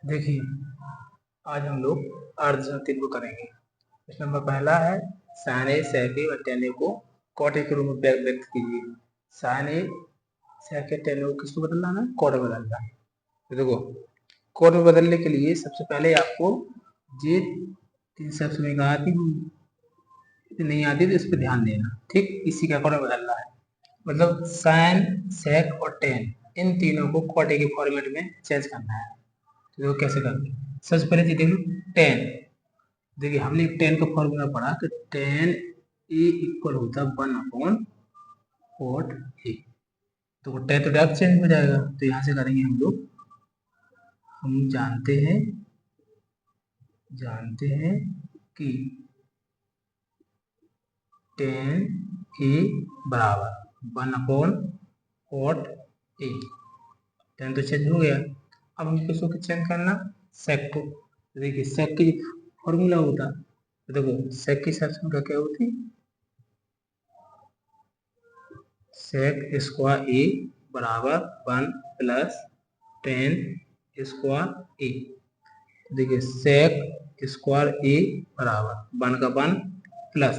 देखिए, आज हम लोग अर्धसंतुलन को करेंगे। प्रश्न नंबर पहला है साइन ए सेक ए व टेन ए को कॉट ए के रूप में व्यक्त कीजिए। साइन ए सेक ए टेन ए को किसको बदलना है? कॉट में बदलना है। तो देखो, कॉट में बदलने के लिए सबसे पहले आपको ये तीन शब्द में आती नहीं आती तो इस पर ध्यान देना, ठीक। इसी का कॉट में बदलना है, मतलब साइन सेक और टेन इन तीनों को कॉट ए के फॉर्मेट में चेंज करना है। तो देखो कैसे करते हैं। सबसे पहले जी देखो टेन, देखिए हमने टेन का फॉर्मूला पढ़ा कि टेन ए इक्वल होता है 1/कॉट ए। तो टेन तो डायरेक्ट चेंज हो जाएगा, तो यहाँ से करेंगे हम लोग। हम जानते हैं कि टेन ए बराबर 1/कॉट ए। टेन तो चेंज हो गया। अब हम किसको चेंज करना? सेक को। देखिए सेक की फॉर्मूला होता, तो देखो सेक की संख्या क्या होती? सेक स्क्वायर ए बराबर 1 प्लस 10 स्क्वायर ए। देखिए सेक स्क्वायर ए बराबर 1 का 1 प्लस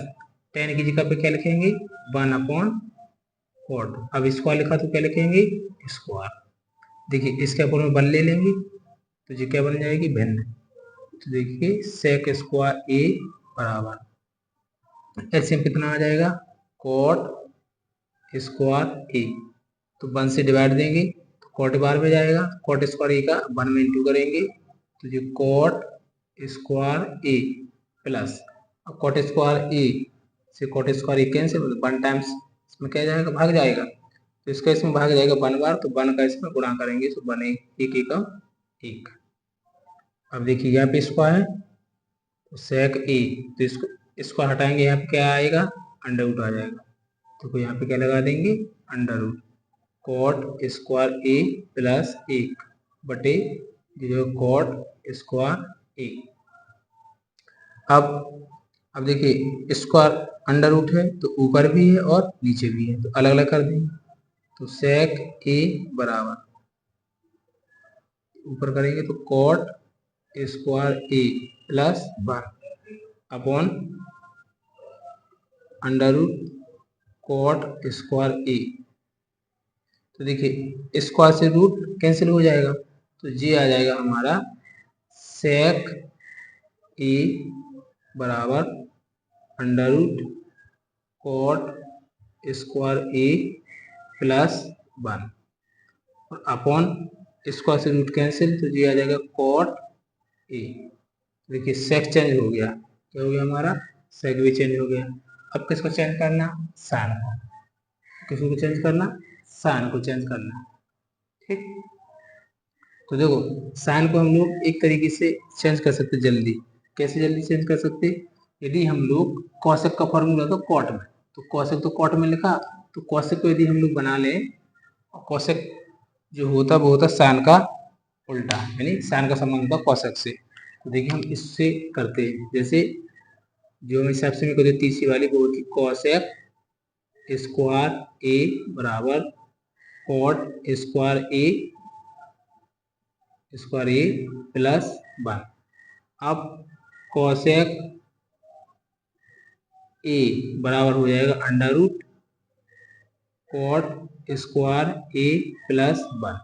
10 की जगह पे क्या लिखेंगे? 1/कॉट। अब स्क्वायर लिखा तो क्या लिखेंगे? स्क्वायर। देखिए इसके ऊपर में 1 ले लेंगे तो ये क्या बन जाएगी? भिन्न। तो देखिए सेक स्क्वायर ए बराबर एलसीएम कितना आ जाएगा? Cot square A. तो 1 से डिवाइड देंगे तो कॉट बार में जाएगा, कॉट स्क्वायर ए का 1 में इंटू करेंगे तो ये कॉट स्क्वायर ए प्लस, अब कॉट स्क्वायर ए से कॉट स्क्वायर ए कैंसिल, मतलब 1 टाइम्स इसमें क्या जाएगा? भाग जाएगा। तो इसका इसमें भाग जाएगा 1 बार, तो 1 का इसमें गुणा करेंगे तो 1 एक एक का 1। अब देखिए यहाँ पे स्क्वायर है तो सेक ए, तो इसको हटाएंगे, यहाँ पे क्या आएगा? अंडर रूट आ जाएगा। तो यहाँ पे क्या लगा देंगे? Under root cot square A plus 1 बटे जो कॉट स्क्वायर ए। अब देखिए स्क्वायर अंडर रूट है तो ऊपर भी है और नीचे भी है, तो अलग अलग कर देंगे। तो सेक ए बराबर ऊपर करेंगे तो cot square A plus 1 upon under root cot square A. तो देखिए स्क्वायर से रूट कैंसिल हो जाएगा तो ये आ जाएगा हमारा सेक ए बराबर under root cot square A plus 1 और अपॉन स्क्वायर से रूट कैंसिल तो ये आ जाएगा कॉट ए। देखिए सेक चेंज हो गया, क्या हो गया हमारा? सेक भी चेंज हो गया। अब किसको चेंज करना? साइन को। किसी को चेंज करना? साइन को चेंज करना, ठीक। तो देखो साइन को हम लोग एक तरीके से चेंज कर सकते जल्दी। कैसे जल्दी चेंज कर सकते? यदि हम लोग कॉसेक का फॉर्मूला था कॉट में, तो कॉसेक तो कॉट में लिखा, तो कॉसेक को यदि हम लोग बना लें, कॉसेक जो होता वो होता साइन का उल्टा, यानी साइन का संबंध होता कॉसेक से। तो देखिए हम इससे करते हैं, जैसे जो हम हिसाब से करते तीसरी वाली वो होती कॉसेक स्क्वायर ए बराबर कॉट स्क्वायर ए प्लस 1। अब कॉसेक ए बराबर हो जाएगा under root cot square A plus 1।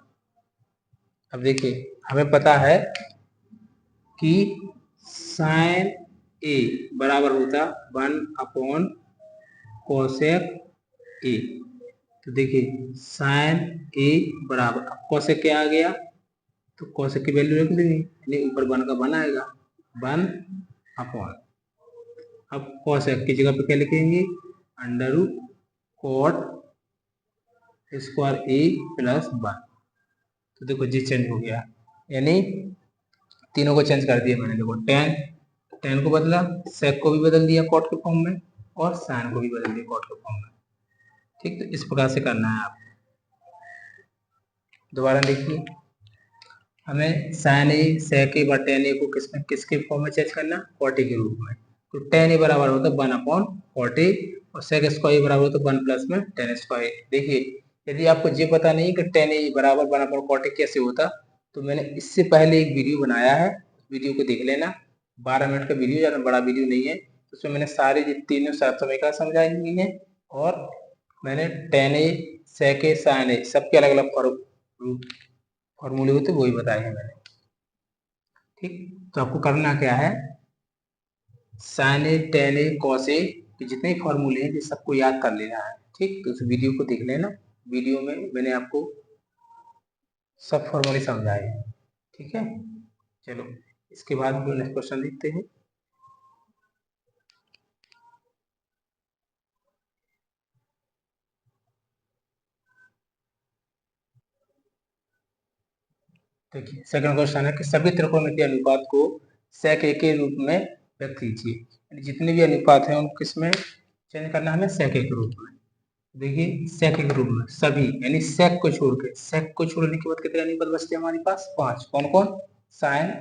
अब देखिए हमें पता है कि साइन ए बराबर होता 1 कॉसेक ए। तो देखिए साइन ए बराबर, अब कॉसेक क्या आ गया तो कॉसेक की वैल्यू रख देंगे, यानी ऊपर 1 का 1 आएगा 1 अब कॉसेक की जगह पे क्या लिखेंगे? Under root cot square A plus 1। तो देखो जी चेंज हो गया, यानी तीनों को चेंज कर दिया मैंने। देखो टेन को बदला, सेक को भी बदल दिया कॉट के फॉर्म में और साइन को भी बदल दिया कॉट के फॉर्म में, ठीक। तो इस प्रकार से करना है आप। दोबारा देखिए, हमें साइन ए सेक ए व टेन ए को किसके फॉर्म में चेंज करना? कॉट ए के रूप में। तो टेन ए बराबर होता है 1/कॉट ए और सेक स्क्वायर बराबर होता है 1 प्लस में टेन स्क्वायर। देखिए यदि आपको ये पता नहीं कि टेन ए बराबर 1/कॉट ए कैसे होता, तो मैंने इससे पहले एक वीडियो बनाया है, वीडियो को देख लेना। 12 मिनट का वीडियो, ज़्यादा बड़ा वीडियो नहीं है। उसमें मैंने सारी तीनों समीकरण समझाई हुई है और मैंने tan a sec a sin a सबके अलग अलग फॉर्मूले होते वही बताए हैं मैंने। ठीक, तो आपको करना क्या है, sin a tan a cos a के जितने फॉर्मूले हैं ये सबको याद कर लेना है। ठीक, तो उस वीडियो को देख लेना, वीडियो में मैंने आपको सब फॉर्मूले समझाए हैं। ठीक है, चलो इसके बाद हम नेक्स्ट क्वेश्चन देखते हैं। देखिए सेकंड क्वेश्चन है कि सभी त्रिकोणमितीय अनुपात को sec a के रूप में व्यक्त कीजिए। यानी जितने भी अनुपात हैं उनको किसमें चेंज करना है, हमें sec a के रूप में। देखिए sec a के रूप में सभी, यानी sec को छोड़ के, sec को छोड़ने के बाद कितने अनुपात बचते हैं हमारे पास, 5। कौन कौन, sin,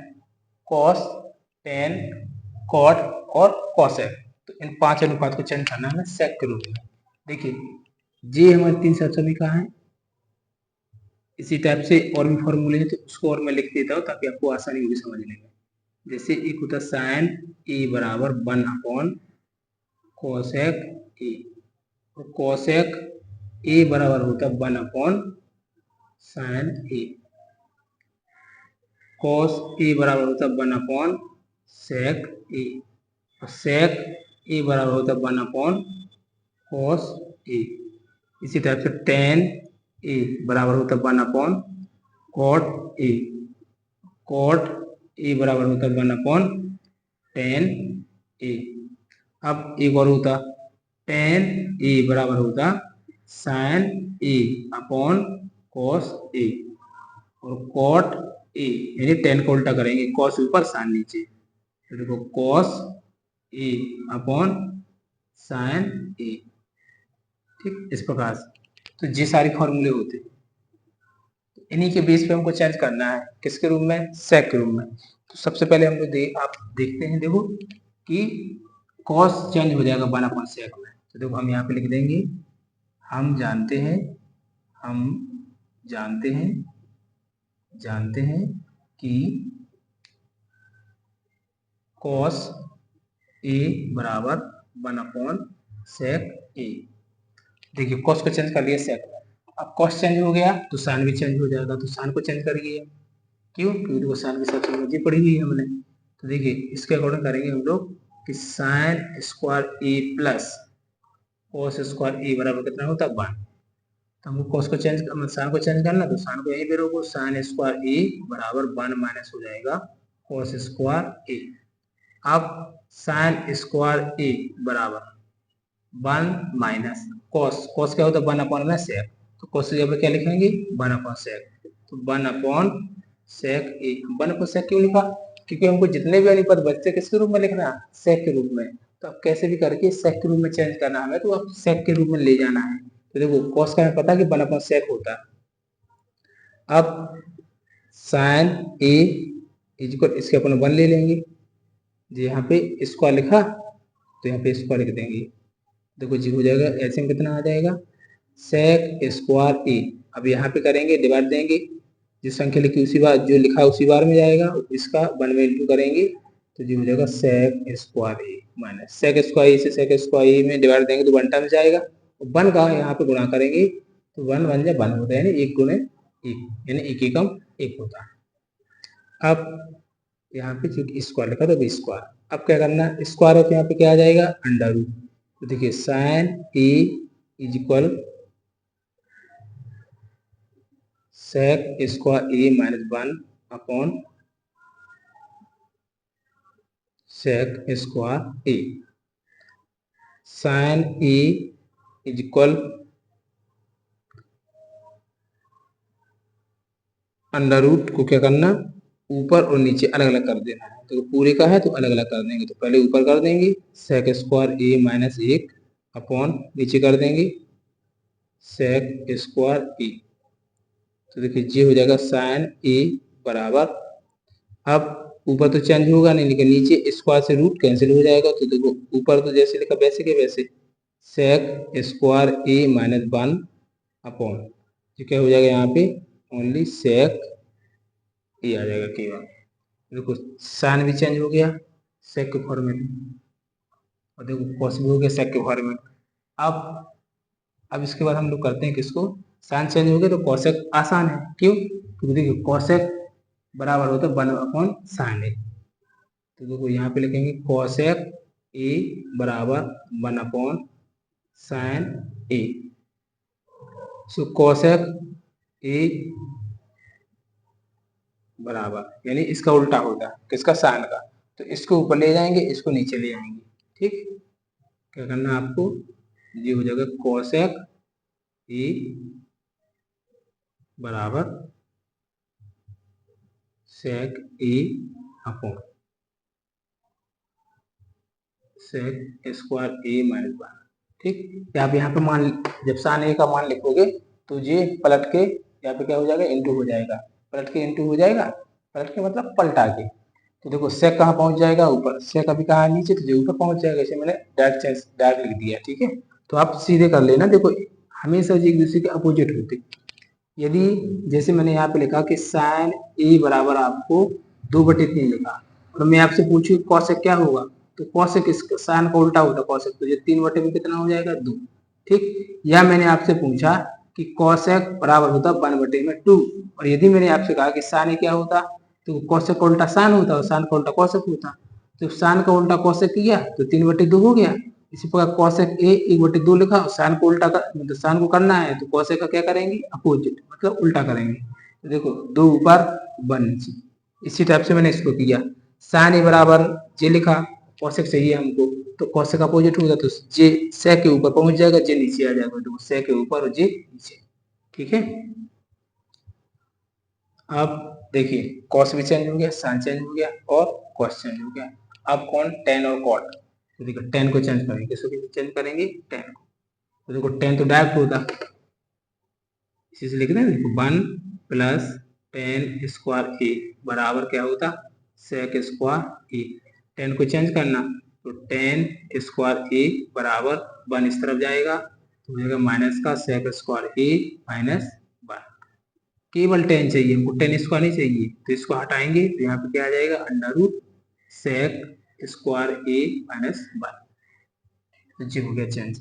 cos, tan, cot और cosec। तो इन 5 अनुपात को चेंज करना है हमें sec के रूप में। देखिए ये हमारे 3 समीकरण है। इसी टाइप से और भी फॉर्मूले हैं तो उसको और मैं लिख देता हूँ ताकि आपको आसानी होगी समझने में। जैसे एक होता साइन ए बराबर 1 अपॉन कोसेक ए, और कोसेक ए बराबर होता 1 अपॉन साइन ए, कोस ए बराबर होता 1 अपॉन सेक ए, और सेक ए बराबर होता 1 अपॉन कोस ए। इसी टाइप से टेन ए बराबर होता 1 upon cot A, cot A बराबर होता 1 अपॉन टेन ए। अब एक और होता टेन ए बराबर होता sign A upon cos A, और कॉट ए यानी टेन को उल्टा करेंगे, कॉस ऊपर साइन नीचे, तो देखो कॉस ए अपॉन साइन ए। ठीक, इस प्रकार से तो ये सारी फॉर्मूले होते हैं, इन्हीं के बेस पे हमको चेंज करना है, किसके रूप में, सेक के रूप में। तो सबसे पहले हम लोग आप देखते हैं, देखो कि कॉस चेंज हो जाएगा 1 अपॉन सेक में। तो देखो हम यहाँ पे लिख देंगे, हम जानते हैं कि कॉस ए बराबर 1 अपॉन सेक ए। देखिए कॉस को चेंज कर लिया सेक में, अब कॉस चेंज हो गया तो साइन भी चेंज हो जाएगा, तो साइन को चेंज करिए। क्यों, क्योंकि वो साइन के साथ सिमिलरिटी पढ़ी हुई है हमने। तो देखिए इसके अकॉर्डिंग करेंगे हम लोग कि sine square A plus cos square ए बराबर कितना होता है 1। तो हमको कॉस को चेंज, साइन को चेंज करना, तो साइन को यहीं पे रोको, साइन स्क्वायर ए बराबर 1 माइनस हो जाएगा कॉस स्क्वायर ए। अब साइन स्क्वायर ए बराबर 1 माइनस कॉस, कॉस क्या होता है 1 अपॉन में सेक, तो कॉस की जगह क्या लिखेंगे 1 अपॉन सेक, तो 1 अपॉन सेक ए। 1 अपॉन सेक क्यों लिखा, क्योंकि हमको जितने भी अनुपात बचते किसके रूप में लिखना है, सेक के रूप में। तो अब कैसे भी करके सेक के रूप में चेंज करना हमें, तो अब सेक के रूप में ले जाना है। तो देखो कॉस का हमें पता है कि 1 अपॉन सेक होता है। अब साइन ए इक्वल, इसके अपन 1 ले लेंगे, यहाँ पे स्क्वायर लिखा तो यहाँ पे स्क्वायर लिख देंगे, देखो जी हो जाएगा, ऐसे में कितना आ जाएगा सेक स्क्वायर ए। अब यहाँ पे करेंगे डिवाइड देंगे, जिस संख्या लिखी उसी बार, जो लिखा उसी बार में जाएगा, इसका 1 में इंटू करेंगे तो जी हो जाएगा सेक square A minus sec square ए से सेक स्क्वायर ए में डिवाइड देंगे तो 1 टाइम जाएगा, 1 का यहाँ पे गुणा करेंगे तो 1 1 जा 1 होता है, यानी 1 गुणे 1, यानी 1 एकम 1 होता है। अब यहाँ पे चूंकि स्क्वायर लिखा तो स्क्वायर, अब क्या करना, स्क्वायर है तो यहाँ पे क्या आ जाएगा अंडर रूट। तो देखिए sine A is equal sec square A minus 1 upon sec square A. Sine A is equal under root को क्या करना, ऊपर और नीचे अलग अलग कर देना है, तो पूरे का है तो अलग अलग कर देंगे। तो पहले ऊपर कर देंगे सेक स्क्वायर ए माइनस 1 अपॉन नीचे कर देंगे सेक स्क्वायर ए। तो देखिए ये हो जाएगा साइन ए बराबर, अब ऊपर तो चेंज होगा नहीं लेकिन नीचे स्क्वायर से रूट कैंसिल हो जाएगा, तो देखो ऊपर तो जैसे लिखा वैसे के वैसे सेक स्क्वायर ए माइनस 1 अपॉन, ये क्या हो जाएगा यहाँ पे ओनली सेक ए आ जाएगा केवल। देखो साइन भी चेंज हो गया सेक के फॉर्म में, और देखो कॉस भी हो गया सेक के फॉर्म में। अब इसके बाद हम लोग करते हैं किसको, साइन चेंज हो गया तो कॉसेक आसान है, क्यों, क्योंकि देखिए कॉसेक बराबर होता है 1 अपॉन साइन ए। तो देखो यहाँ पे लिखेंगे कॉसेक ए बराबर 1 अपॉन साइन ए। सो कॉसेक ए बराबर यानी इसका उल्टा होता है किसका, साइन का। तो इसको ऊपर ले जाएंगे, इसको नीचे ले आएंगे, ठीक। क्या करना है आपको, ये हो जाएगा कॉसेक ए बराबर सेक ए upon sec square A minus 1, ठीक। आप यहाँ पे मान, जब साइन ए का मान लिखोगे तो ये पलट के यहाँ पे क्या हो जाएगा, इंटू हो जाएगा, पलट के इंटू हो जाएगा, पलट के मतलब पलटा के। तो देखो सेक कहाँ पहुंच जाएगा, ऊपर, सेक अभी कहाँ नीचे, तो जो ऊपर पहुंच जाएगा, इसे मैंने डायरेक्ट लिख दिया, ठीक है। तो आप सीधे कर लेना, देखो हमेशा एक दूसरे के अपोजिट होते। यदि जैसे मैंने यहाँ पे लिखा कि साइन ए बराबर आपको 2/3 लिखा, और मैं आपसे पूछूं कॉसेक क्या होगा, तो कॉसेक इसका साइन का उल्टा होता है कॉसेक, तो ये 3 में कितना हो जाएगा 2, ठीक। या मैंने आपसे पूछा कि कॉसेक बराबर होता 1/2, और यदि मैंने आपसे कहा कि साइन क्या होता, तो कॉसेक का उल्टा साइन होता और साइन का उल्टा कॉसेक होता। तो साइन का उल्टा कॉसेक किया तो 3/2 हो गया। इसी प्रकार कॉसेक ए 1/2 लिखा, साइन को उल्टा कर, मतलब साइन को करना है तो कॉसेक का क्या करेंगे, अपोजिट, मतलब उल्टा करेंगे। तो देखो 2 ऊपर 1 नीचे, इसी टाइप से मैंने इसको किया। साइन ए बराबर जे लिखा, कॉसेक चाहिए हमको, तो कॉसेक अपोजिट होगा, तो जे सेक के ऊपर पहुंच जाएगा, जे नीचे आ जाएगा, तो सेक के ऊपर और जे नीचे, ठीक है। अब देखिए कॉस भी चेंज हो गया, साइन चेंज हो गया और कॉस चेंज हो गया। अब कौन, टेन और कॉट। तो देखो टेन को चेंज करेंगे, किसको चेंज करेंगे, टेन को। तो देखो टेन तो डायरेक्ट होता, इसी से लिख दें, देखो 1 प्लस टेन स्क्वायर ए बराबर क्या होता, सेक स्क्वायर ए। टेन को चेंज करना, तो टेन स्क्वायर ए बराबर 1 इस तरफ जाएगा, तो हो जाएगा माइनस का सेक स्क्वायर ए माइनस 1। केवल 10 चाहिए हमको, 10 स्क्वायर नहीं चाहिए, तो इसको हटाएंगे तो यहाँ पे क्या आ जाएगा, under root sec square A minus 1। जी हो गया चेंज।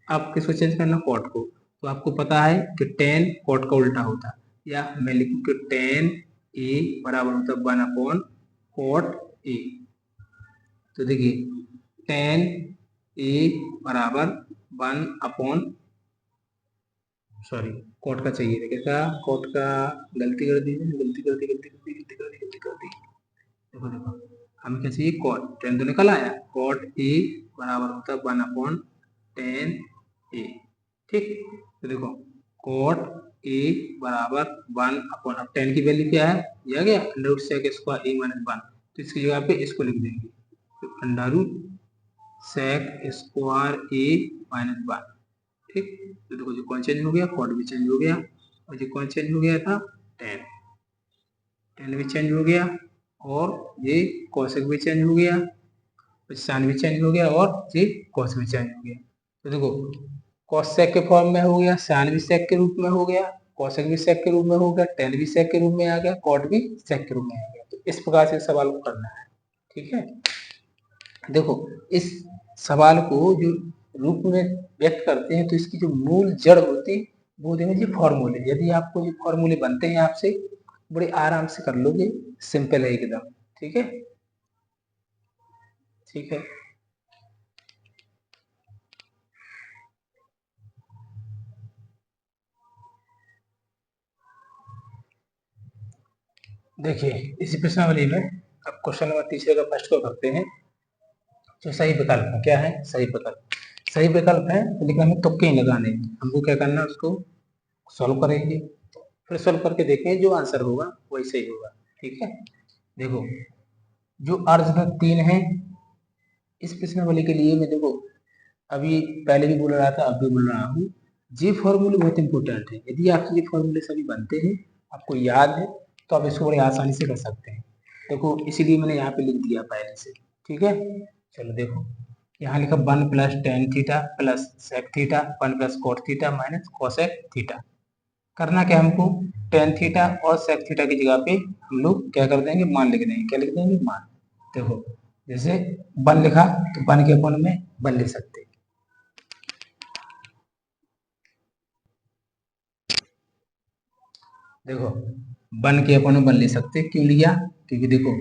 अब किसको चेंज करना, कॉट को। तो आपको पता है कि 10 कॉट का उल्टा होता है, या मैं लिखूं कि 10 ए बराबर होता है 1 अपॉन कॉट ए। तो देखिए 10 ए बराबर 1 अपॉन, सॉरी कोट का चाहिए था, कैसा कोट का, गलती कर दी, देखो देखो हमें क्या चाहिए, कोट, 10 तो निकल आया, कोट ए बराबर होता है 1 अपॉन 10 ए, ठीक। तो देखो कोट ए बराबर 1 अपॉन, अब 10 की वैल्यू क्या है, ये आ गया under root sec square A minus 1, तो इसकी जगह पे इसको लिख देंगे, तो under root sec square A minus 1, ठीक। तो देखो जो कौन चेंज हो गया, कॉट भी चेंज हो गया, और जो कौन चेंज हो गया था, 10, 10 भी चेंज हो गया, और ये कॉसेक भी चेंज हो गया, साइन भी चेंज हो गया, और ये कॉस भी चेंज हो गया। तो देखो कॉस सेक के फॉर्म में हो गया, साइन भी सेक के रूप में हो गया, कॉसेक भी सेक के रूप में हो गया, 10 भी सेक के रूप में आ गया, कॉट भी सेक के रूप में आ गया। तो इस प्रकार से सवाल को करना है, ठीक है। देखो इस सवाल को जो रूप में व्यक्त करते हैं, तो इसकी जो मूल जड़ होती है वो देने जी फॉर्मूले। यदि आपको ये फॉर्मूले बनते हैं आपसे, बड़े आराम से कर लोगे, सिंपल है एकदम, ठीक है, ठीक है। देखिए इसी प्रश्नावली में अब क्वेश्चन नंबर तीसरे का फर्स्ट को करते हैं। जो सही विकल्प है, क्या है सही विकल्प, सही विकल्प है, लेकिन हमें तुक्के नहीं लगाने, हमको क्या करना है, उसको सॉल्व करेंगे, फिर सॉल्व करके देखेंगे जो आंसर होगा वही सही होगा, ठीक है। देखो जो अर्धतः 3 है, इस प्रश्नावली के लिए मैं देखो अभी पहले भी बोल रहा था, अब भी बोल रहा हूँ, ये फॉर्मूले बहुत इंपॉर्टेंट है। यदि आपसे ये फॉर्मूले सभी बनते हैं, आपको याद है, तो आप इसको बड़ी आसानी से कर सकते हैं। देखो इसीलिए मैंने यहाँ पे लिख दिया पहले से, ठीक है। चलो देखो यहाँ लिखा 1 plus tan theta plus sec theta 1 plus cot theta minus cosec theta. करना क्या हमको, टेन थीटा और सेक थीटा की जगह पे हम लोग क्या कर देंगे, मान लिख देंगे। क्या लिख देंगे, मान। देखो जैसे 1 लिखा तो 1 के अपन में 1 लिख सकते हैं। देखो 1 के अपन में 1 लिख सकते हैं। क्यों लिया, क्योंकि देखो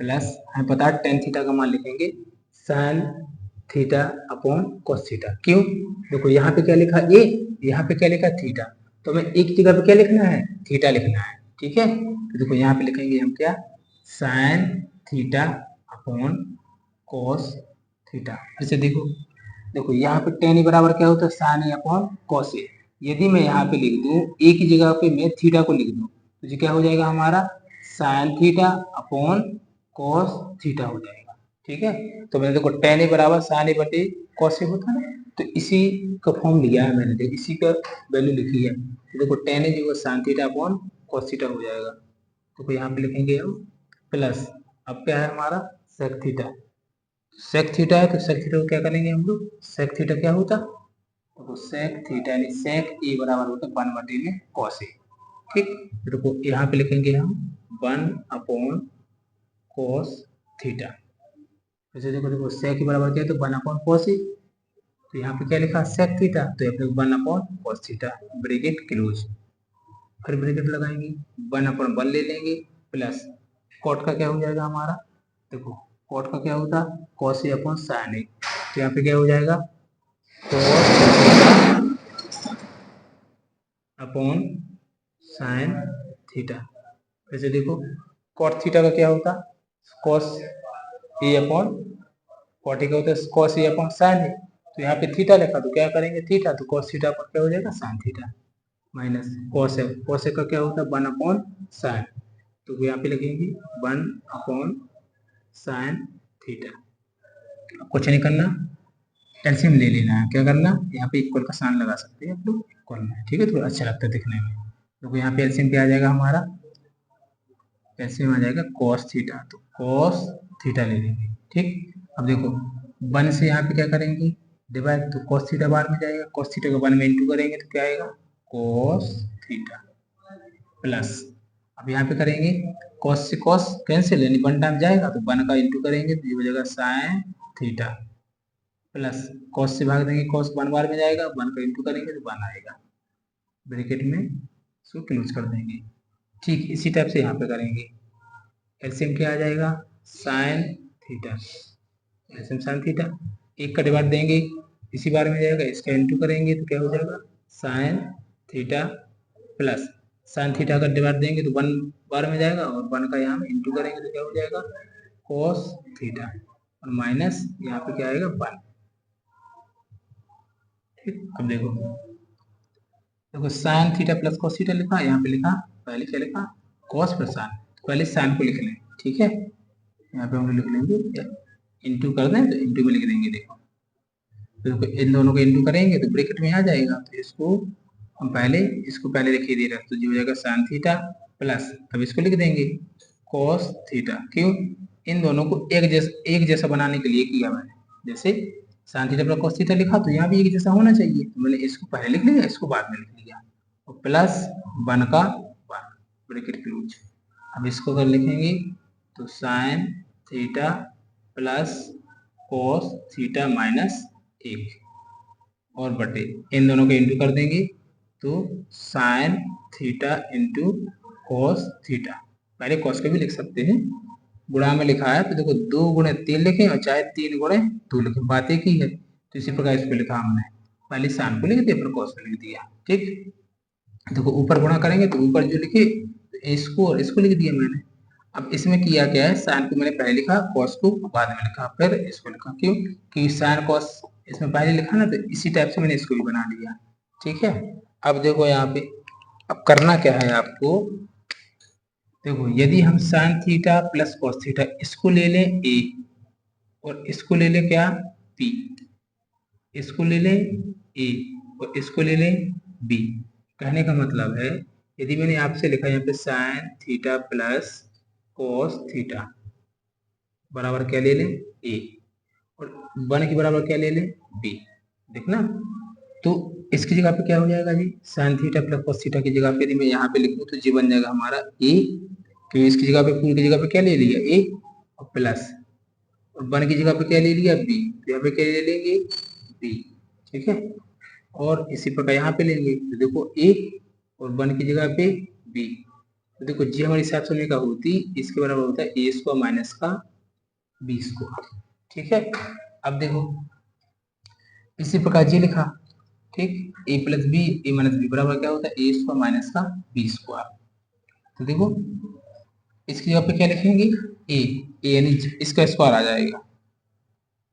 प्लस हमें पता है टेन थीटा का मान लिखेंगे sine theta upon cos theta. क्यों, देखो यहाँ पे क्या लिखा ए, यहाँ पे क्या लिखा थीटा, तो हमें एक जगह पे क्या लिखना है, थीटा लिखना है। ठीक है, तो देखो यहाँ पे लिखेंगे हम क्या, sine theta upon cos theta. जैसे देखो देखो यहाँ पे टेन बराबर क्या होता है, sign A upon cos A. यदि मैं यहाँ पे लिख दूं ए की जगह पे मैं थीटा को लिख दूं तो ये क्या हो जाएगा हमारा, sine theta upon cos theta हो जाएगा। ठीक है, तो मैंने देखो टेन ए बराबर साइन ए बटे कॉस ए होता है, तो इसी का फॉर्म लिया है मैंने, देखो इसी का वैल्यू लिखी है। तो देखो टेन ए जो sine theta upon cos theta हो जाएगा। तो यहाँ पे लिखेंगे हम प्लस, अब क्या है हमारा सेक थीटा, सेक थीटा है तो सेक थीटा को क्या करेंगे हम लोग, सेक थीटा क्या होता, तो सेक थीटा यानी सेक ए बराबर होता है 1 बटे में कॉस ए। ठीक, देखो यहाँ पे लिखेंगे हम 1 अपॉन कॉस थीटा। जैसे देखो देखो सेक के बराबर क्या है, तो 1 अपॉन कॉस ए, तो यहाँ पे क्या लिखा सेक थीटा, तो यहाँ पे 1 upon cos theta, bracket close. फिर ब्रैकेट लगाएंगे, 1 अपॉन 1 ले लेंगे प्लस कॉट का क्या हो जाएगा हमारा, देखो कॉट का क्या होता है, cos A upon sine A, तो यहाँ पे क्या हो जाएगा कॉस अपॉन साइन थीटा। वैसे देखो कॉट थीटा का क्या होता, cos A upon, cot A का होता है cos A upon sine A, तो यहाँ पे थीटा लिखा तो क्या करेंगे थीटा, तो कॉस थीटा पर क्या हो जाएगा sine theta minus cos A, cos A का क्या होता है 1 अपॉन साइन, तो यहाँ पे लिखेंगे 1 अपॉन साइन थीटा। कुछ नहीं करना, एलसीएम ले लेना है। क्या करना, यहाँ पे इक्वल का साइन लगा सकते हैं आप लोग, इक्वल में। ठीक है, थोड़ा अच्छा लगता है दिखने में। तो यहाँ पे एलसीएम क्या आ जाएगा हमारा, एलसीएम आ जाएगा कॉस थीटा, तो कॉस थीटा ले लेंगे। ठीक, अब देखो 1 से यहाँ पे क्या करेंगे डिवाइड, तो कॉस थीटा बाहर में जाएगा, कॉस थीटा को 1 में इंटू करेंगे तो क्या आएगा कॉस थीटा प्लस, अब यहाँ पे करेंगे कॉस से कॉस कैंसिल यानी 1 टाइम जाएगा तो 1 का इंटू करेंगे तो ये हो जाएगा साइन थीटा प्लस कॉस से भाग देंगे, कॉस 1 बार में जाएगा, 1 का इंटू करेंगे तो 1 आएगा, ब्रैकेट में इसको क्लोज कर देंगे। ठीक इसी टाइप से यहाँ पे करेंगे, एलसीएम क्या आ जाएगा sine theta, LCM sine theta, एक का डिवाइड देंगे इसी बार में जाएगा, इसका इंटू करेंगे तो क्या हो जाएगा sign theta plus sine theta का डिवाइड देंगे तो 1 बार में जाएगा और 1 का यहाँ में इंटू करेंगे तो क्या हो जाएगा कॉस थीटा और माइनस यहाँ पे क्या आएगा 1। ठीक, अब देखो देखो sign theta plus cos theta लिखा, यहाँ पे लिखा पहले क्या लिखा कॉस प्लस साइन, पहले साइन को लिख लें। ठीक है, यहाँ पे हम लिख लेंगे इंटू कर दें तो इंटू में लिख देंगे। देखो तो इन दोनों को इंटू करेंगे तो ब्रैकेट में आ जाएगा, तो इसको हम पहले इसको पहले लिखिए दे रहा तो जो हो जाएगा साइन थीटा प्लस, अब इसको लिख देंगे कॉस थीटा। क्यों, इन दोनों को एक जैसा बनाने के लिए किया मैंने, जैसे sign theta plus cos theta लिखा तो यहाँ भी एक जैसा होना चाहिए, तो मैंने इसको पहले लिख लिया इसको बाद में लिख लिया और प्लस 1 का 1 ब्रैकेट क्लोज। अब इसको अगर लिखेंगे तो sign theta plus cos theta minus 1 और बटे इन दोनों को इंटू कर देंगे तो sign theta into cos theta, पहले कॉस को भी लिख सकते हैं, गुणा में लिखा है तो देखो 2 गुणे 3 लिखे और चाहे 3 गुणे 2 लिखे, बात एक ही है। तो इसी प्रकार इसको लिखा हमने, पहले साइन को लिख दिया फिर कॉस को लिख दिया। ठीक, देखो ऊपर गुणा करेंगे तो ऊपर जो लिखे तो इसको और इसको लिख दिया मैंने। अब इसमें किया क्या है, साइन को मैंने पहले लिखा कॉस को बाद में लिखा फिर इसको लिखा, क्यों कि साइन कॉस इसमें पहले लिखा ना, तो इसी टाइप से मैंने इसको भी बना लिया। ठीक है, अब देखो यहाँ पे अब करना क्या है आपको, देखो यदि हम sign theta plus cos theta इसको ले लें ए और इसको ले लें क्या बी, इसको ले लें ए और इसको ले लें बी, कहने का मतलब है यदि मैंने आपसे लिखा यहाँ पे sine theta plus cos theta बराबर क्या ले लें ए और 1 के बराबर क्या ले लें बी, देखना तो इसकी जगह पे क्या हो जाएगा जी, sine theta plus cos theta की जगह पे यदि मैं यहाँ पे लिखूँ तो जी बन जाएगा हमारा ए, क्योंकि इसकी जगह पे पूरी की जगह पे क्या ले लिया ए और प्लस, और वन की जगह पे क्या ले लिया बी, तो यहाँ पे क्या ले लेंगे बी, ठीक है। और इसी प्रकार यहाँ पे लेंगे तो देखो ए और वन की जगह पे बी, तो देखो जी हमारी 700 का होती इसके बराबर होता है ए स्क्वायर माइनस का बी स्क्वायर, ठीक है। अब देखो इसी प्रकार जी लिखा, ठीक, ए प्लस बी ए माइनस बी बराबर क्या होता है ए स्क्वायर माइनस का बी स्क्वायर, तो देखो इसकी जगह पे क्या लिखेंगे ए, यानी इसका स्क्वायर आ जाएगा,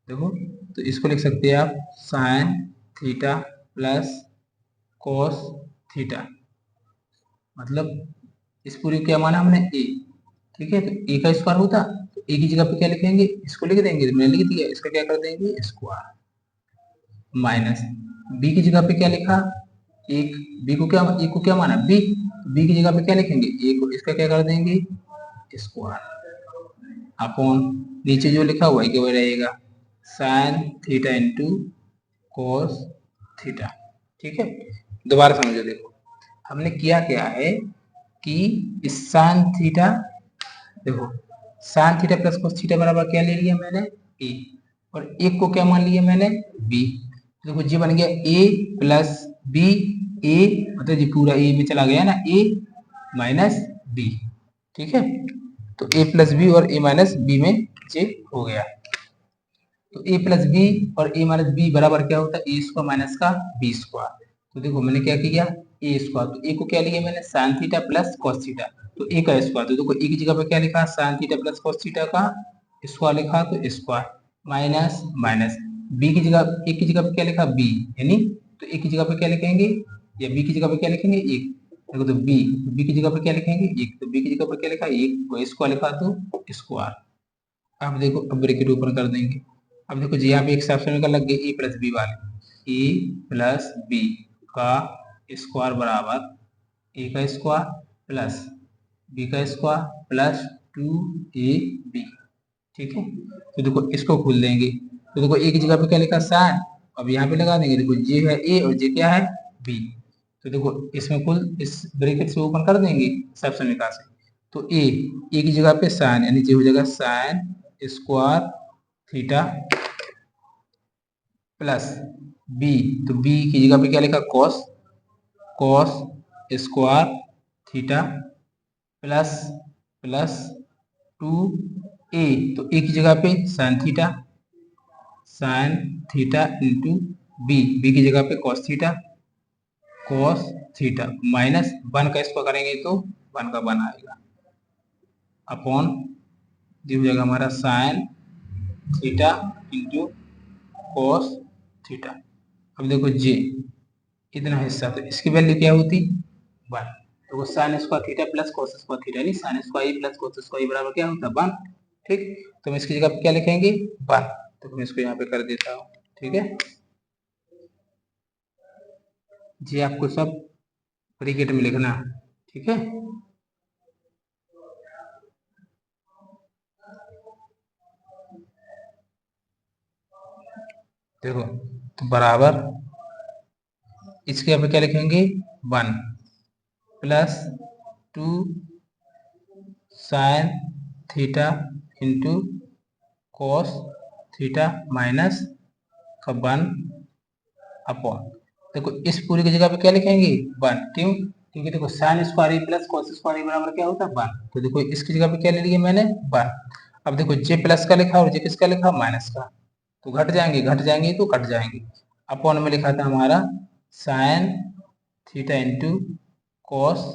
देखो तो इसको लिख सकते हैं आप sign theta plus cos theta, मतलब इस पूरी क्या माना हमने ए, ठीक है, तो ए का स्क्वायर होता तो ए की जगह पे क्या लिखेंगे इसको लिख देंगे, तो मैंने लिख दिया, इसका क्या कर देंगे स्क्वायर माइनस बी की जगह पे क्या लिखा एक, बी को क्या, ए को क्या माना बी, बी की जगह पे क्या लिखेंगे ए को, इसका क्या कर देंगे स्क्वायर अपॉन नीचे जो लिखा हुआ है क्या रहेगा sign theta into cos theta, ठीक है। दोबारा समझो, देखो हमने किया क्या है कि इस साइन थीटा, देखो sign theta plus cos theta बराबर क्या ले लिया मैंने ए, और एक को क्या मान लिया मैंने बी, देखो जी बन गया ए प्लस बी, ए मतलब जी पूरा ए में चला गया ना ए माइनस बी, ठीक है, तो ए प्लस बी और ए माइनस बी में जे हो गया, तो ए प्लस बी और ए माइनस बी बराबर क्या होता है ए स्क्वायर माइनस का बी स्क्वायर, तो देखो मैंने क्या किया ए स्क्वायर, तो ए को क्या लिया मैंने sign theta plus cos theta, तो ए का स्क्वायर, तो देखो ए की जगह पे क्या लिखा sign theta plus cos theta का स्क्वायर लिखा, तो स्क्वायर माइनस माइनस बी की जगह, ए की जगह पे क्या लिखा बी, यानी तो ए की जगह पे क्या लिखेंगे या बी की जगह पे क्या लिखेंगे एक, देखो तो बी की जगह पे क्या लिखेंगे एक, तो बी की जगह पे क्या लिखा एक, तो स्क्वायर लिखा तो स्क्वायर, अब देखो अब ब्रैकेट ओपन कर देंगे, अब देखो जी यहाँ पे एक ऑप्शन का लग गया ए प्लस बी वाले, ए प्लस बी का स्क्वायर बराबर ए का स्क्वायर प्लस बी का स्क्वायर प्लस 2ab, ठीक है। तो देखो इसको खोल देंगे, तो देखो ए की जगह पे क्या लिखा साइन, अब यहाँ पे लगा देंगे, देखो जे है ए और जे क्या है बी, तो देखो इसमें कुल इस ब्रैकेट से ओपन कर देंगे सब समीकरण से, तो ए की जगह पे साइन यानी जे हो जाएगा sine square theta plus B, तो बी की जगह पे क्या लिखा cos, cos square theta plus plus 2a, तो ए की जगह पे sine theta into B, B की जगह पे कॉस थीटा माइनस वन का स्क्वायर करेंगे तो वन का वन आएगा अपॉन जो हो जाएगा हमारा sign theta into cos theta, अब देखो जे इतना हिस्सा, तो इसकी वैल्यू क्या होती वन, तो वो sign square theta plus cos square theta यानी sine square A plus cos square बराबर क्या होता है वन, ठीक, तो हम इसकी जगह पे क्या लिखेंगे वन, तो मैं इसको यहाँ पे कर देता हूँ, ठीक है जी, आपको सब ब्रैकेट में लिखना है, ठीक है। देखो तो बराबर इसके यहाँ पे क्या लिखेंगे one plus 2 sign theta into cos theta minus का वन अपॉन, देखो इस पूरी की जगह पे क्या लिखेंगे वन, क्यों, क्योंकि देखो sine square A plus cos square ए बराबर क्या होता है वन, तो देखो इसकी जगह पे क्या ले लिया मैंने वन, अब देखो जे प्लस का लिखा और जे किसका लिखा माइनस का, तो घट जाएंगे तो कट जाएंगे, अपॉन में लिखा था हमारा sign theta into cos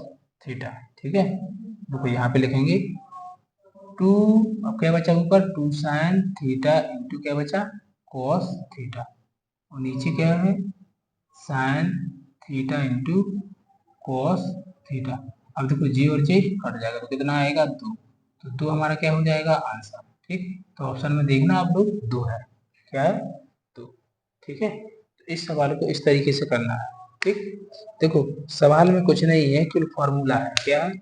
theta, ठीक है, देखो यहाँ पे लिखेंगे टू, अब क्या बचा ऊपर टू साइन थीटा इंटू क्या बचा कॉस थीटा, और नीचे क्या है sign theta into cos theta, अब देखो जी और जे कट जाएगा तो कितना आएगा दो, तो दो हमारा क्या हो जाएगा आंसर, ठीक, तो ऑप्शन में देखना आप लोग दो है, क्या है दो, ठीक है, तो इस सवाल को इस तरीके से करना है, ठीक, देखो सवाल में कुछ नहीं है केवल फॉर्मूला है, क्या है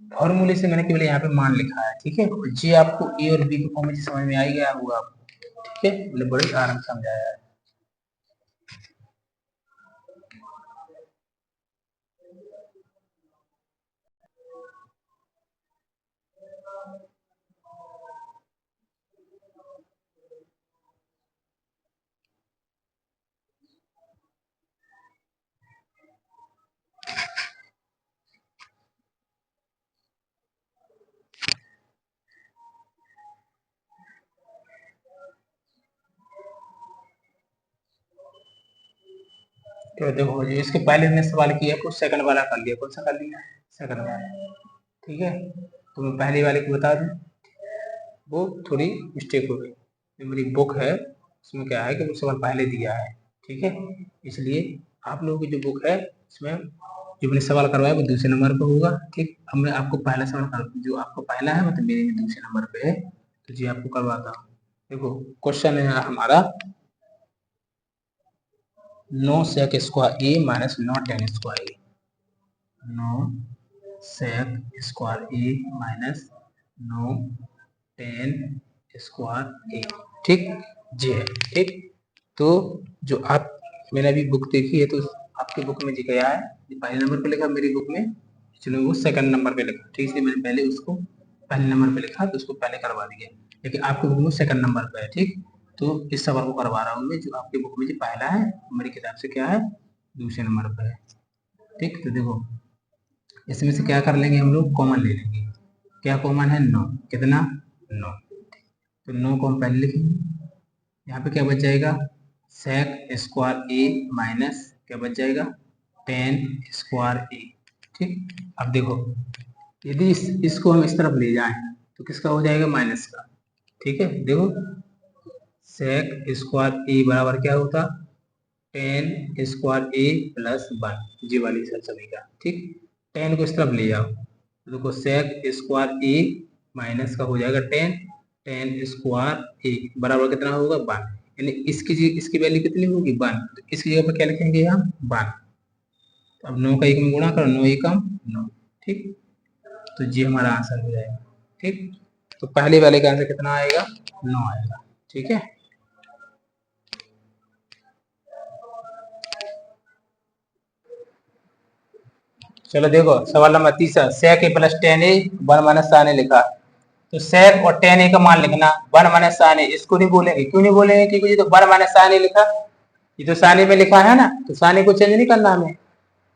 फॉर्मूले से मैंने केवल यहाँ पे मान लिखा है, ठीक है, जी आपको ए और बी के फॉर्म में समझ में आ ही गया होगा आपको, ठीक है, मैंने बड़े आराम से समझाया है। तो देखो जो इसके पहले ने सवाल किया कुछ सेकंड वाला कर लिया, कौन सा कर लिया, सेकंड वाला। ठीक है, तो मैं पहले वाले को बता दूं, वो थोड़ी मिस्टेक हो गई। जो मेरी बुक है उसमें क्या है कि वो सवाल पहले दिया है। ठीक है, इसलिए आप लोगों की जो बुक है इसमें जो मैंने सवाल करवाया वो दूसरे नंबर पर होगा। ठीक, अब मैं आपको पहला सवाल कर, जो आपको पहला है मतलब मेरे दूसरे नंबर पे है, तो जी आपको करवाता हूँ। देखो क्वेश्चन है हमारा 9 sec square A minus 9 tan square A, 9 sec square A minus 9 tan square ए। ठीक, जी है। ठीक, तो जो आप मैंने अभी बुक देखी है तो आपकी बुक में जी गया है, पहले नंबर पे लिखा मेरी बुक में, चलो वो सेकंड नंबर पे लिखा। ठीक है, मैंने पहले उसको पहले नंबर पे लिखा तो उसको पहले करवा दिया, लेकिन आपकी बुक में सेकंड नंबर पे है। ठीक, तो इस सवाल को करवा रहा हूँ मैं, जो आपकी बुक में जो पहला है मेरी किताब से क्या है दूसरे नंबर पे है। ठीक, तो देखो इसमें से क्या कर लेंगे हम लोग, कॉमन ले लेंगे। क्या कॉमन है, 9, कितना 9, तो 9 को हम पहले लिखेंगे। यहाँ पे क्या बच जाएगा, sec स्क्वायर ए माइनस क्या बच जाएगा, tan स्क्वायर ए। ठीक, अब देखो यदि इसको हम इस तरफ ले जाएं तो किसका हो जाएगा, माइनस का। ठीक है, देखो sec स्क्वायर ए बराबर क्या होता, tan स्क्वायर ए प्लस 1, जी वाली सभी का। ठीक, tan को इस तरफ ले जाओ तो देखो sec स्क्वायर ए माइनस का हो जाएगा tan स्क्वायर ए बराबर कितना होगा, 1, यानी इसकी वैल्यू कितनी होगी, 1, तो इसकी जगह पर क्या लिखेंगे हम, 1। तो अब 9 का 1 में गुणा करो, 9 एकम 9। ठीक, तो जी हमारा आंसर हो जाएगा। ठीक, तो पहले वाले का आंसर कितना आएगा, 9 आएगा। ठीक है, चलो देखो सवाल नंबर तीसरा, sec ए प्लस tan ए 1 माइनस sin ए लिखा, तो sec और tan ए का मान लिखना 1 माइनस sin ए, इसको नहीं बोलेंगे, क्यों नहीं बोलेंगे, क्योंकि ये तो 1 माइनस sin ए लिखा, ये तो sin ए में लिखा है ना, तो sin ए को चेंज नहीं करना हमें,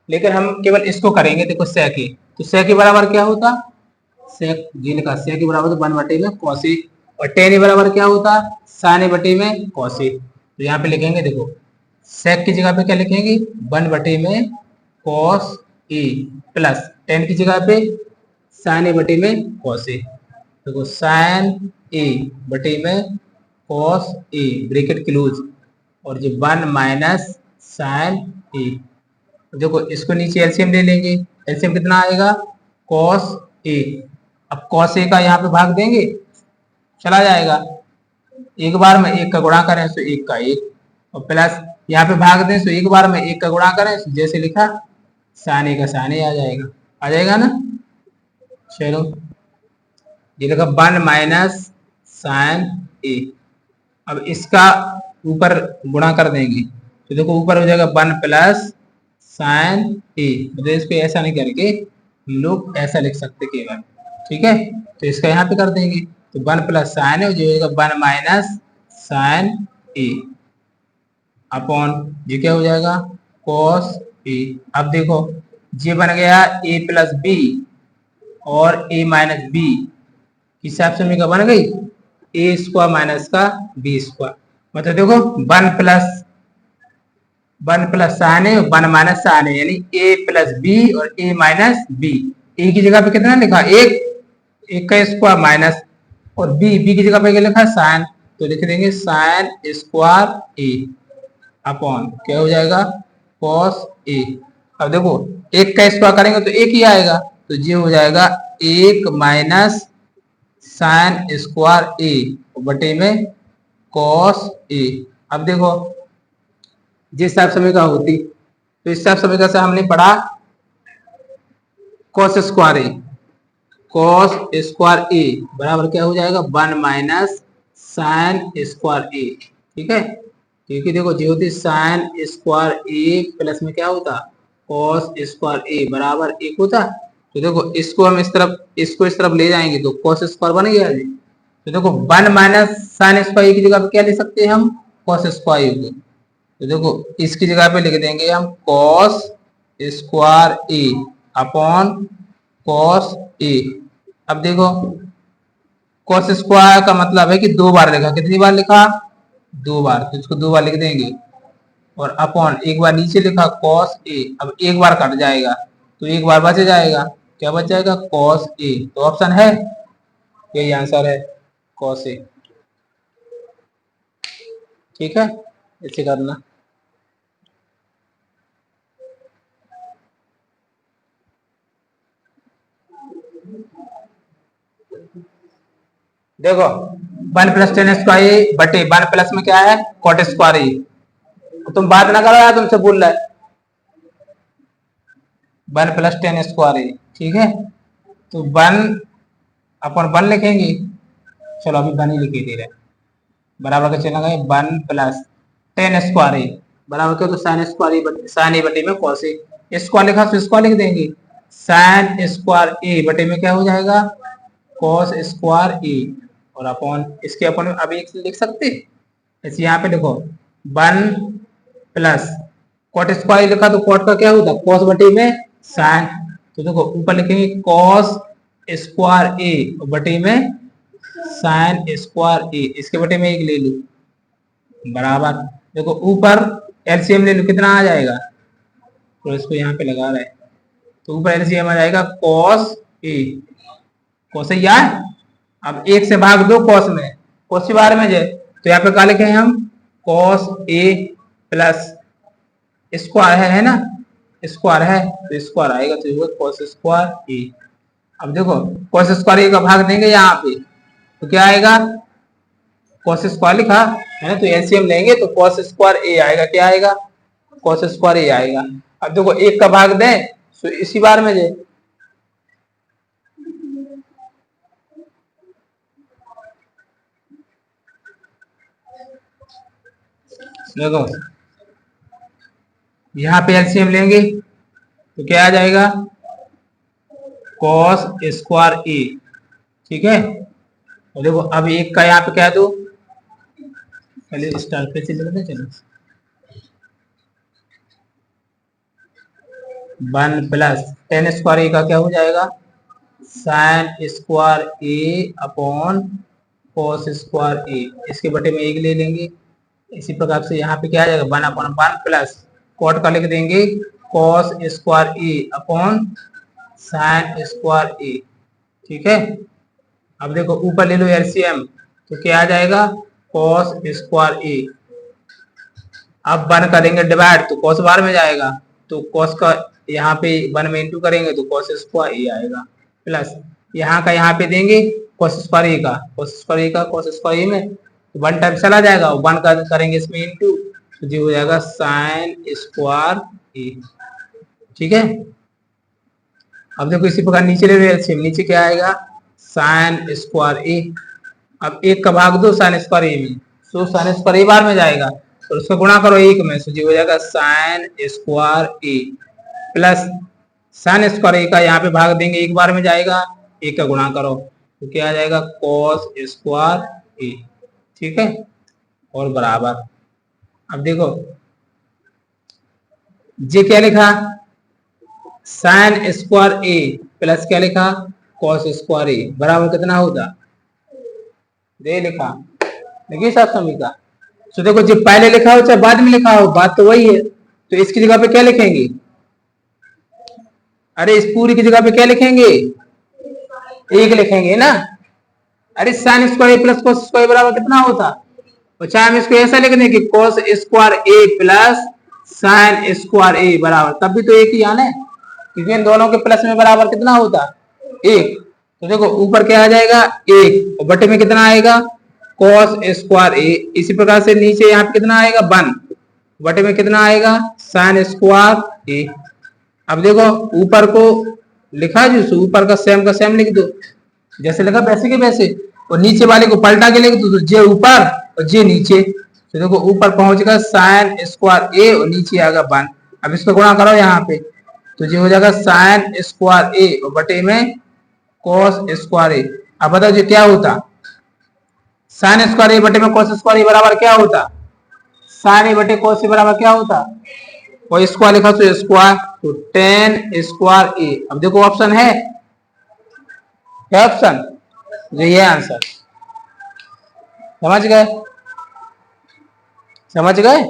लेकिन हम केवल इसको करेंगे। देखो sec ए, तो sec ए बराबर क्या होता, sec जी लिखा, sec ए बराबर तो 1 बटे में cos ए, और tan ए बराबर क्या होता, sin ए बटे में cos ए। तो यहाँ पे लिखेंगे, देखो sec की जगह पे क्या लिखेंगे, 1 बटे में cos ए प्लस tan की जगह पे sin ए बटे में cos ए। देखो sin ए बटे में cos ए ब्रैकेट क्लोज, और जो 1 माइनस sin ए, देखो इसको नीचे एलसीएम ले लेंगे, एलसीएम कितना आएगा, cos ए। अब cos ए का यहाँ पे भाग देंगे, चला जाएगा, एक बार में 1 का गुणा करें तो 1 का 1, और प्लस यहाँ पे भाग दें तो एक बार में 1 का गुणा करें तो जैसे लिखा sin ए का sin ए आ जाएगा ना। चलो ये लिखा 1 माइनस sin ए, अब इसका ऊपर गुणा कर देंगे तो देखो ऊपर हो जाएगा 1 प्लस sin ए, मतलब इसको ऐसा नहीं करके हम लोग ऐसा लिख सकते केवल। ठीक है, तो इसका यहाँ पे कर देंगे तो 1 प्लस sin ए जो होगा 1 माइनस sin ए अपॉन ये क्या हो जाएगा, cos ए। अब देखो ये बन गया a प्लस बी और a माइनस बी, हिसाब से मेरा बन गई ए स्क्वायर माइनस का बी स्क्वायर, मतलब देखो 1 प्लस साइन ए 1 माइनस साइन ए, यानी ए प्लस बी और ए माइनस बी। ए की जगह पे कितना लिखा, एक का स्क्वायर माइनस, और बी की जगह पे क्या लिखा, साइन, तो लिख देंगे साइन स्क्वायर ए अपॉन क्या हो जाएगा, कॉस ए। अब देखो एक का स्क्वायर करेंगे तो एक ही आएगा, तो ये हो जाएगा 1 माइनस साइन स्क्वायर ए बटे में कॉस ए। अब देखो जिस हिसाब समय का होती, तो इस हिसाब समय का से हमने पढ़ा कॉस स्क्वायर ए, कॉस स्क्वायर ए बराबर क्या हो जाएगा 1 माइनस साइन स्क्वायर ए। ठीक है, क्योंकि देखो जो होती साइन स्क्वायर ए प्लस में क्या होता कॉस स्क्वायर ए बराबर 1 होता। तो देखो इसको हम इसको इस तरफ ले जाएंगे तो कॉस स्क्वायर बन गया जी। तो देखो 1 माइनस साइन स्क्वायर ए की जगह पे क्या ले सकते हैं हम, कॉस स्क्वायर ए को, तो देखो इसकी जगह पे लिख देंगे हम cos square A upon cos A. अब देखो कॉस स्क्वायर का मतलब है कि 2 बार लिखा, कितनी बार लिखा, 2 बार, तो इसको 2 बार लिख देंगे और अपॉन एक बार नीचे लिखा कॉस ए, अब एक बार कट जाएगा तो एक बार बच जाएगा, क्या बच जाएगा कॉस ए, तो ऑप्शन है यही आंसर है कॉस ए। ठीक है, इसे करना। देखो 1 + tan² बटे 1 प्लस में क्या है cot², तुम बात ना करो यार, तुमसे बोल रहा है 1 + tan², ठीक है। तो 1/1 लिखेंगे, चलो अभी 1 ही लिखे दे रहे, बराबर का चिन्ह लगाए 1 + tan² बराबर क्या, तो sin A बटे में cos A, स्क्वायर लिखा तो स्क्वायर लिख देंगे, sin² A बटे में क्या हो जाएगा cos²A, और अपॉन इसके अपॉन अभी लिख सकते, ऐसे यहाँ पे देखो 1 + cot² लिखा तो cot का क्या होता है cos बटे में sin, तो देखो ऊपर लिखेंगे cos² A बटे में sin²A, इसके बटे में एक ले लो, बराबर देखो ऊपर एलसीएम ले लो कितना आ जाएगा, तो इसको यहाँ पे लगा रहे हैं, तो ऊपर एलसीएम आ जाएगा cos A यार, अब एक से भाग दो cos में, cos के बारे में जाए तो यहाँ पे क्या लिखे हैं हम cos A प्लस स्क्वायर है ना, स्क्वायर है तो स्क्वायर आएगा, तो cos² A। अब देखो cos² A का भाग देंगे यहाँ पे तो क्या आएगा, cos² लिखा है ना, तो एलसीएम लेंगे तो cos² A आएगा, क्या आएगा cos² A आएगा। अब देखो एक का भाग दें तो इसी बार में जाए, देखो यहाँ पे एलसीएम लेंगे तो क्या आ जाएगा cos²A, ठीक है। और देखो अब एक का यहाँ पे क्या दो, पहले स्टार पे से लिखते हैं, चलो 1 + tan² का क्या हो जाएगा sin² A upon cos² A, इसके बटे में एक ले लेंगे, इसी प्रकार से यहाँ पे क्या आ जाएगा 1/1 प्लस cot का लिख देंगे cos² A upon sin² A, ठीक है। अब देखो ऊपर ले लो एलसीएम तो क्या आ जाएगा cos² A, अब 1 करेंगे डिवाइड तो cos बार में जाएगा, तो cos का यहाँ पे 1 में इंटू करेंगे तो cos² A आएगा, प्लस यहाँ का यहाँ पे देंगे cos² A का cos² A में तो 1 टाइम चला जाएगा, 1 का करेंगे इसमें इंटू तो जो हो जाएगा sin² A, ठीक है। अब देखो इसी प्रकार नीचे ले लो, नीचे क्या आएगा sin² A, अब एक का भाग दो sin² A में, तो sin² A बार में जाएगा और उसका गुणा करो एक में, तो जो हो जाएगा sin² A plus sin² A का यहाँ पे भाग देंगे एक बार में जाएगा, एक का गुणा करो तो क्या आ जाएगा cos² A, ठीक है, और बराबर। अब देखो ये क्या लिखा sin² A प्लस क्या लिखा cos² A बराबर कितना होगा, दे लिखा, देखिए साहब समी का, तो देखो जो पहले लिखा हो चाहे बाद में लिखा हो बात तो वही है, तो इसकी जगह पे क्या लिखेंगे, अरे इस पूरी की जगह पे क्या लिखेंगे एक लिखेंगे ना, अरे sin² A प्लस cos² बराबर कितना होता, तो चाहे हम इसको ऐसा लिख दें कि cos² A plus sin² A बराबर, तब भी तो एक ही आना है क्योंकि इन दोनों के प्लस में बराबर कितना होता एक, तो देखो ऊपर क्या आ जाएगा एक और बटे में कितना आएगा cos² A, इसी प्रकार से नीचे यहाँ पे कितना आएगा 1 बटे में कितना आएगा sin² A। अब देखो ऊपर को लिखा जो ऊपर का सेम लिख दो, जैसे लिखा वैसे के वैसे, और नीचे वाले को पलटा के लिख दो तो जे ऊपर और जे नीचे, तो देखो ऊपर पहुंचेगा sin² A और नीचे आएगा 1, अब इसको गुणा करो यहाँ पे तो ये हो जाएगा sin² A और बटे में cos² A। अब बताओ जी क्या होता sin² A बटे में cos² A बराबर क्या होता, sin A बटे cos A बराबर क्या होता, और स्क्वायर लिखा तो स्क्वायर, तो tan² A। अब देखो ऑप्शन है क्या ऑप्शन, ये आंसर, समझ गए, समझ गए।